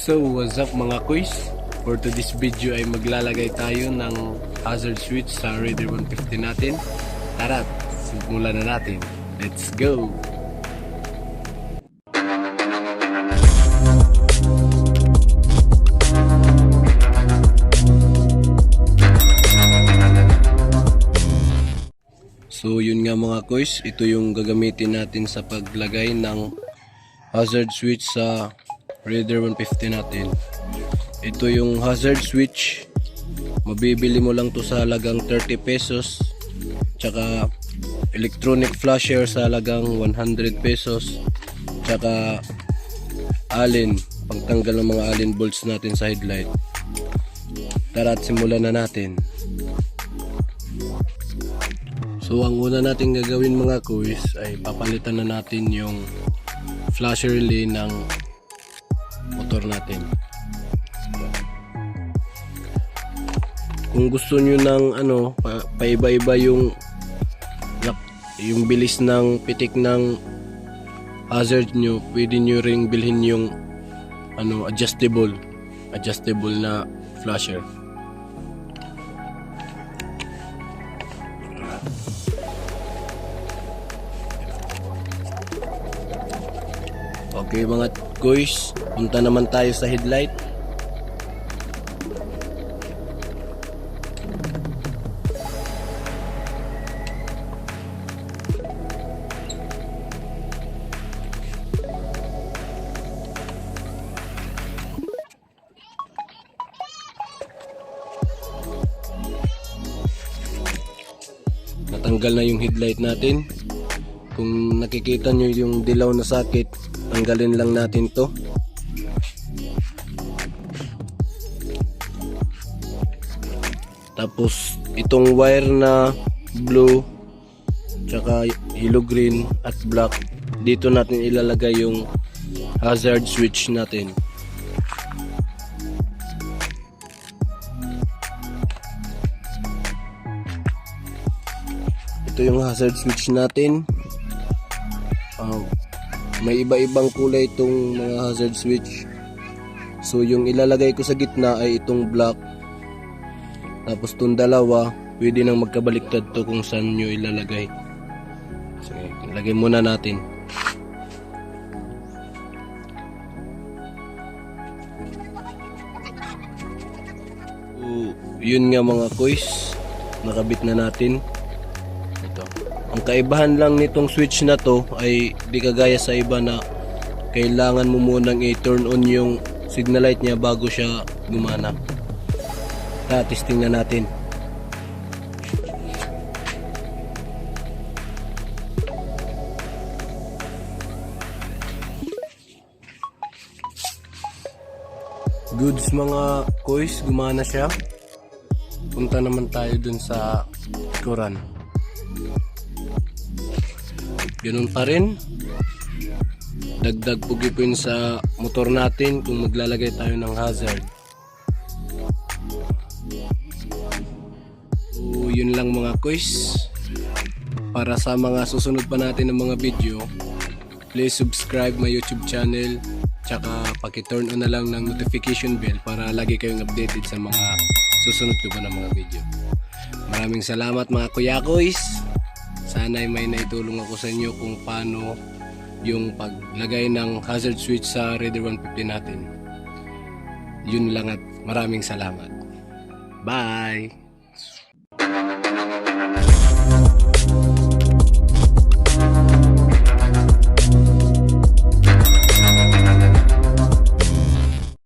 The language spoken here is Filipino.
So what's up mga quiz? For today's video ay maglalagay tayo ng hazard switch sa Raider 150 natin. Tara, simulan na natin. Let's go! So yun nga mga quiz, ito yung gagamitin natin sa paglagay ng hazard switch sa Raider 150 natin. Ito yung hazard switch, mabibili mo lang to sa halagang 30 pesos, tsaka electronic flasher sa halagang 100 pesos, tsaka allen, pagtanggal ng mga allen bolts natin sa headlight. Tara at simulan na natin. So ang una natin gagawin mga quiz ay papalitan na natin yung flasher relay ng motor natin. Kung gusto nyo ng paiba-iba yung bilis ng pitik ng hazard nyo, pwede nyo ring bilhin yung adjustable na flasher. Okay mga guys, punta naman tayo sa headlight. Natanggal na yung headlight natin. Kung nakikita nyo yung dilaw na socket, tanggalin lang natin to. Tapos itong wire na blue tsaka yellow, green at black, dito natin ilalagay yung hazard switch natin. Ito yung hazard switch natin. May iba-ibang kulay itong mga hazard switch. So yung ilalagay ko sa gitna ay itong black. Tapos itong dalawa, pwede nang magkabaliktad to kung saan nyo ilalagay. So ilagay muna natin. So, yun nga mga quiz, nakabit na natin. Ang kaibahan lang nitong switch na to ay di kagaya sa iba na kailangan mo munang i-turn on yung signal light niya bago siya gumana. Testing na natin. Goods mga kois, gumana siya. Punta naman tayo dun sa likuran. Ganun pa rin, dagdag pugipin sa motor natin kung maglalagay tayo ng hazard. So yun lang mga quiz. Para sa mga susunod pa natin ng mga video, please subscribe my YouTube channel, tsaka paki-turn on na lang ng notification bell para lagi kayong updated sa mga susunod ko pa ng mga video. Maraming salamat mga kuya quiz. Sana ay may naitulong ako sa inyo kung paano yung paglagay ng hazard switch sa Raider 150 natin. Yun lang at maraming salamat. Bye!